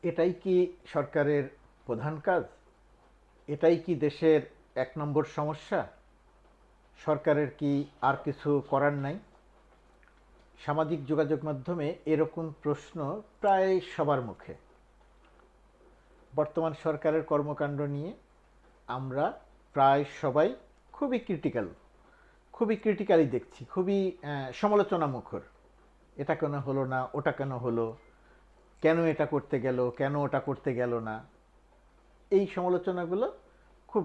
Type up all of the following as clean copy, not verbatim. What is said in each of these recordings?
এটাই কি সরকারের প্রধান কাজ? এটাই কি দেশের এক নম্বর সমস্যা? সরকারের কি আর কিছু করার নাই? সামাজিক যোগাযোগ মাধ্যমে এরকম প্রশ্ন প্রায় সবার মুখে। বর্তমান সরকারের কর্মকাণ্ড নিয়ে আমরা প্রায় সবাই খুবই ক্রিটিক্যালি দেখছি, খুবই সমালোচনা মুখর। এটা কেন হলো না, ওটা কেন হলো, কেন এটা করতে গেল, কেন ওটা করতে গেল না, এই সমালোচনাগুলো খুব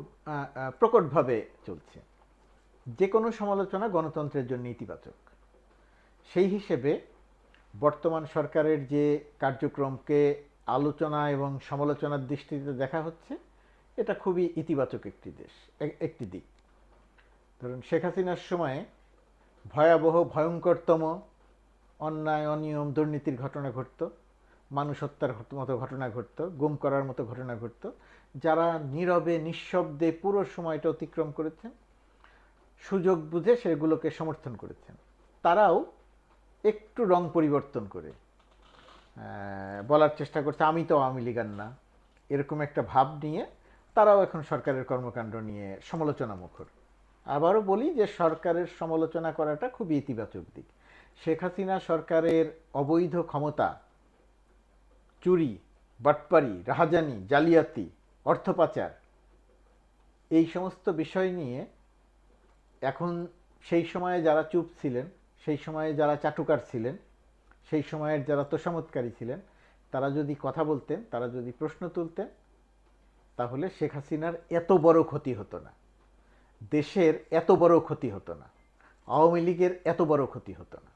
প্রকটভাবে চলছে। যে কোনো সমালোচনা গণতন্ত্রের জন্য ইতিবাচক। সেই হিসেবে বর্তমান সরকারের যে কার্যক্রমকে আলোচনা এবং সমালোচনার দৃষ্টিতে দেখা হচ্ছে, এটা খুবই ইতিবাচক একটি দিক। ধরুন, শেখ হাসিনার সময়ে ভয়াবহ ভয়ঙ্করতম অন্যায়, অনিয়ম, দুর্নীতির ঘটনা ঘটত, মানুষ হত্যার মতো ঘটনা ঘটত, গুম করার মতো ঘটনা ঘটত। যারা নীরবে নিঃশব্দে পুরো সময়টা অতিক্রম করেছেন, সুযোগ বুঝে সেগুলোকে সমর্থন করেছেন, তারাও একটু রং পরিবর্তন করে বলার চেষ্টা করছে আমি তো আওয়ামী লীগার না, এরকম একটা ভাব নিয়ে তারাও এখন সরকারের কর্মকাণ্ড নিয়ে সমালোচনা মুখর। আবারও বলি যে সরকারের সমালোচনা করাটা খুবই ইতিবাচক দিক। শেখ হাসিনা সরকারের অবৈধ ক্ষমতা, চুরি, বাটপারি, রাহাজানি, জালিয়াতি, অর্থ পাচার, এই সমস্ত বিষয় নিয়ে এখন সেই সময়ে যারা চুপ ছিলেন, সেই সময়ে যারা চাটুকার ছিলেন, সেই সময়ের যারা তোষামতকারী ছিলেন, তারা যদি কথা বলতেন, তারা যদি প্রশ্ন তুলতেন, তাহলে শেখ হাসিনার এত বড় ক্ষতি হতো না, দেশের এত বড় ক্ষতি হতো না, আওয়ামী লীগের এত বড় ক্ষতি হতো না।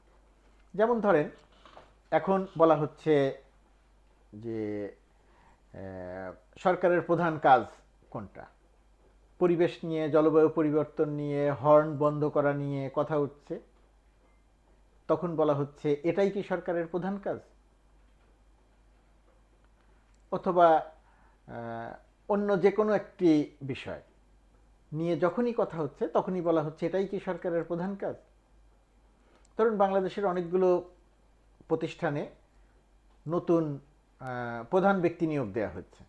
যেমন ধরেন, এখন বলা হচ্ছে যে সরকারের প্রধান কাজ কোনটা? পরিবেশ নিয়ে, জলবায়ু পরিবর্তন নিয়ে, হর্ন বন্ধ করা নিয়ে কথা উঠছে। তখন বলা হচ্ছে এটাই কি সরকারের প্রধান কাজ? অথবা অন্য যে কোনো একটি বিষয় নিয়ে যখনই কথা হচ্ছে তখনই বলা হচ্ছে এটাই কি সরকারের প্রধান কাজ? ধরুন, বাংলাদেশের অনেকগুলো প্রতিষ্ঠানে নতুন প্রধান ব্যক্তি নিয়োগ দেওয়া হচ্ছে।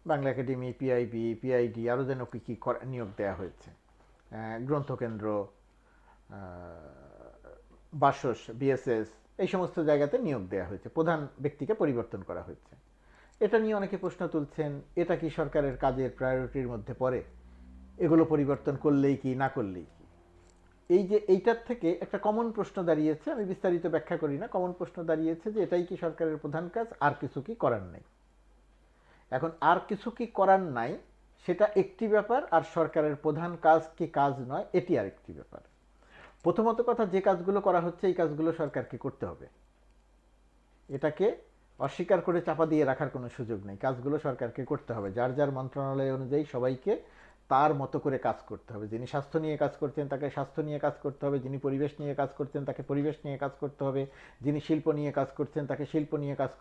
বাংলা একাডেমি, পিআইবি, পিআইডি, আরও যেন কী কী নিয়োগ দেওয়া হয়েছে। গ্রন্থকেন্দ্র, বাসস, বিএসএস, এই সমস্ত জায়গাতে নিয়োগ দেওয়া হয়েছে, প্রধান ব্যক্তিকে পরিবর্তন করা হয়েছে। এটা নিয়ে অনেকে প্রশ্ন তুলছেন, এটা কি সরকারের কাজের প্রায়োরিটির মধ্যে পড়ে? এগুলো পরিবর্তন করলেই কি, না করলেই কি? এই যে এইটার থেকে একটা কমন প্রশ্ন দাঁড়িয়েছে, আমি বিস্তারিত ব্যাখ্যা করি না, কমন প্রশ্ন দাঁড়িয়েছে যে এটাই কি সরকারের প্রধান কাজ, আর কিছু কি করার নেই? এখন আর কিছু কি করার নাই সেটা একটি ব্যাপার, আর সরকারের প্রধান কাজ কি কাজ নয় এটি আরেকটি ব্যাপার। প্রথমত কথা, যে কাজগুলো করা হচ্ছে এই কাজগুলো সরকারকে করতে হবে, এটাকে অস্বীকার করে চাপা দিয়ে রাখার কোনো সুযোগ নেই। কাজগুলো সরকারকে করতে হবে, যার যার মন্ত্রণালয় অনুযায়ী সবাইকে তার মতো করে কাজ করতে হবে। যিনি স্বাস্থ্য নিয়ে কাজ করছেন তাকে স্বাস্থ্য নিয়ে কাজ করতে হবে, যিনি পরিবেশ নিয়ে কাজ করছেন তাকে পরিবেশ নিয়ে কাজ করতে হবে, যিনি শিল্প নিয়ে কাজ করছেন তাকে শিল্প নিয়ে কাজ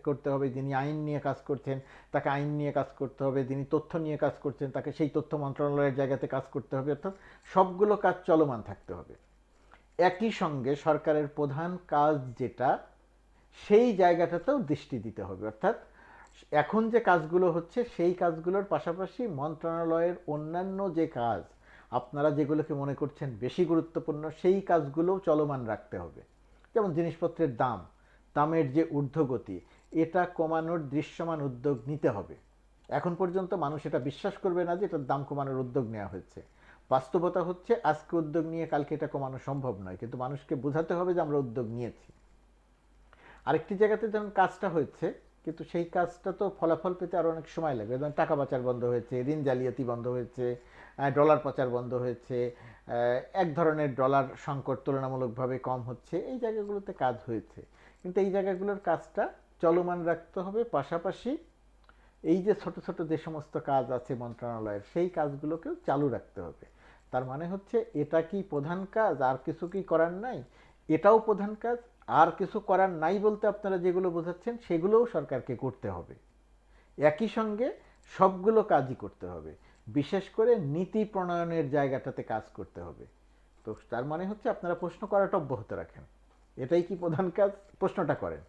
করতে হবে, যিনি আইন নিয়ে কাজ করছেন তাকে আইন নিয়ে কাজ করতে হবে, যিনি তথ্য নিয়ে কাজ করছেন তাকে সেই তথ্য মন্ত্রণালয়ের জায়গাতে কাজ করতে হবে। অর্থাৎ সবগুলো কাজ চলমান থাকতে হবে। একই সঙ্গে সরকারের প্রধান কাজ যেটা, সেই জায়গাটাতেও দৃষ্টি দিতে হবে। অর্থাৎ এখন যে কাজগুলো হচ্ছে সেই কাজগুলোর পাশাপাশি মন্ত্রণালয়ের অন্যান্য যে কাজ, আপনারা যেগুলোকে মনে করছেন বেশি গুরুত্বপূর্ণ, সেই কাজগুলোও চলমান রাখতে হবে। যেমন জিনিসপত্রের দামের যে ঊর্ধ্বগতি, এটা কমানোর দৃশ্যমান উদ্যোগ নিতে হবে। এখন পর্যন্ত মানুষ এটা বিশ্বাস করবে না যে এটার দাম কমানোর উদ্যোগ নেওয়া হয়েছে। বাস্তবতা হচ্ছে আজকে উদ্যোগ নিয়ে কালকে এটা কমানো সম্ভব নয়, কিন্তু মানুষকে বোঝাতে হবে যে আমরা উদ্যোগ নিয়েছি। আরেকটি জায়গাতে যেমন কাজটা হয়েছে, কিন্তু সেই কাজটা তো ফলাফল পেতে আরও অনেক সময় লাগবে। যেমন টাকা পাচার বন্ধ হয়েছে, ঋণ জালিয়াতি বন্ধ হয়েছে, ডলার পাচার বন্ধ হয়েছে, এক ধরনের ডলার সংকট তুলনামূলকভাবে কম হচ্ছে, এই জায়গাগুলোতে কাজ হয়েছে। কিন্তু এই জায়গাগুলোর কাজটা চলমান রাখতে হবে, পাশাপাশি এই যে ছোট ছোট যে সমস্ত কাজ আছে মন্ত্রণালয়ের, সেই কাজগুলোকেও চালু রাখতে হবে। তার মানে হচ্ছে এটা কি প্রধান কাজ, আর কিছু কি করার নাই? এটাও প্রধান কাজ। আর কিছু করার নাই বলতে আপনারা যেগুলো বোঝাচ্ছেন সেগুলোও সরকারকে করতে হবে। একই সঙ্গে সবগুলো কাজই করতে হবে, বিশেষ করে নীতি প্রণয়নের জায়গাটাতে কাজ করতে হবে। তো তার মানে হচ্ছে আপনারা প্রশ্ন করাটা অব্যাহত রাখেন, এটাই কি প্রধান কাজ, প্রশ্নটা করেন।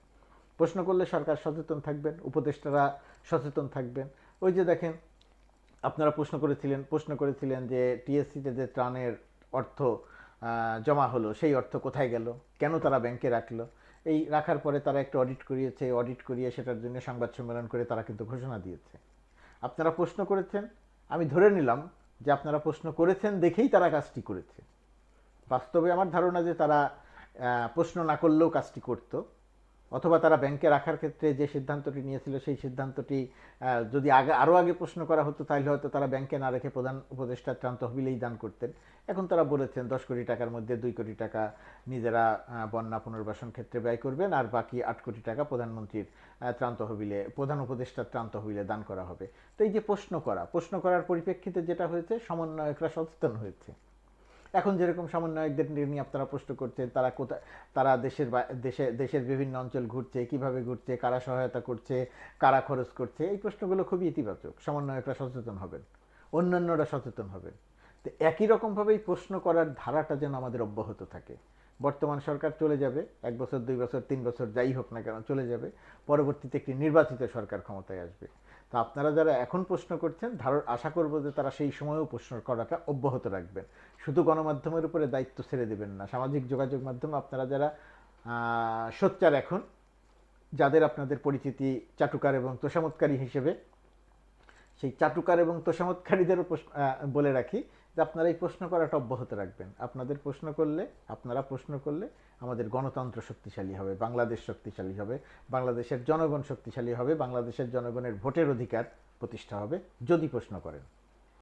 প্রশ্ন করলে সরকার সচেতন থাকবেন, উপদেষ্টারা সচেতন থাকবেন। ওই যে দেখেন, আপনারা প্রশ্ন করেছিলেন যে টিএসসিতে যে ত্রাণের অর্থ জমা হলো, সেই অর্থ কোথায় গেল, কেন তারা ব্যাংকে রাখলো। এই রাখার পরে তারা একটা অডিট করিয়েছে, অডিট করিয়ে সেটার জন্য সংবাদ সম্মেলন করে তারা কিন্তু ঘোষণা দিয়েছে। আপনারা প্রশ্ন করেছেন, আমি ধরে নিলাম যে আপনারা প্রশ্ন করেছেন দেখেই তারা কাজটি করেছে। বাস্তবে আমার ধারণা যে তারা প্রশ্ন না করলেও কাজটি করত, অথবা তারা ব্যাংকে রাখার ক্ষেত্রে যে সিদ্ধান্তটি নিয়েছিল সেই সিদ্ধান্তটি যদি আরও আগে প্রশ্ন করা হতো তাহলে হয়তো তারা ব্যাংকে না রেখে প্রধান উপদেষ্টার ত্রাণ তহবিলেই দান করতেন। এখন তারা বলেছেন 10 কোটি টাকার মধ্যে 2 কোটি টাকা নিজেরা বন্যা পুনর্বাসন ক্ষেত্রে ব্যয় করবেন, আর বাকি 8 কোটি টাকা প্রধানমন্ত্রীর ত্রাণ তহবিলে, প্রধান উপদেষ্টার ত্রাণ তহবিলে দান করা হবে। তো এই যে প্রশ্ন করার পরিপ্রেক্ষিতে যেটা হয়েছে, সমন্বয়করা সচেতন হয়েছে। এখন যেরকম সমন্বয়কদের নিয়ে আপনারা প্রশ্ন করছেন, তারা কোথায়, তারা দেশের বিভিন্ন অঞ্চল ঘুরছে, কিভাবে ঘুরছে, কারা সহায়তা করছে, কারা খরচ করছে, এই প্রশ্নগুলো খুবই ইতিবাচক। সমন্বয়করা সচেতন হবেন, অন্যান্যরা সচেতন হবেন। তো একই রকমভাবেই প্রশ্ন করার ধারাটা যেন আমাদের অব্যাহত থাকে। বর্তমান সরকার চলে যাবে, 1 বছর 2 বছর 3 বছর যাই হোক না কেন চলে যাবে, পরবর্তীতে একটি নির্বাচিত সরকার ক্ষমতায় আসবে। তো আপনারা যারা এখন প্রশ্ন করছেন, আশা করব যে তারা সেই সময়েও প্রশ্ন করাটা অব্যাহত রাখবেন। শুধু গণমাধ্যমের উপরে দায়িত্ব ছেড়ে দেবেন না। সামাজিক যোগাযোগ মাধ্যমে আপনারা যারা সোচ্চার, এখন যাদের আপনাদের পরিচিতি চাটুকার এবং তোষামোদকারী হিসেবে, সেই চাটুকার এবং তোষামোদকারীদেরও বলে রাখি যে আপনারা এই প্রশ্ন করাটা অব্যাহত রাখবেন। আপনারা প্রশ্ন করলে আমাদের গণতন্ত্র শক্তিশালী হবে, বাংলাদেশ শক্তিশালী হবে, বাংলাদেশের জনগণ শক্তিশালী হবে, বাংলাদেশের জনগণের ভোটের অধিকার প্রতিষ্ঠা হবে যদি প্রশ্ন করেন।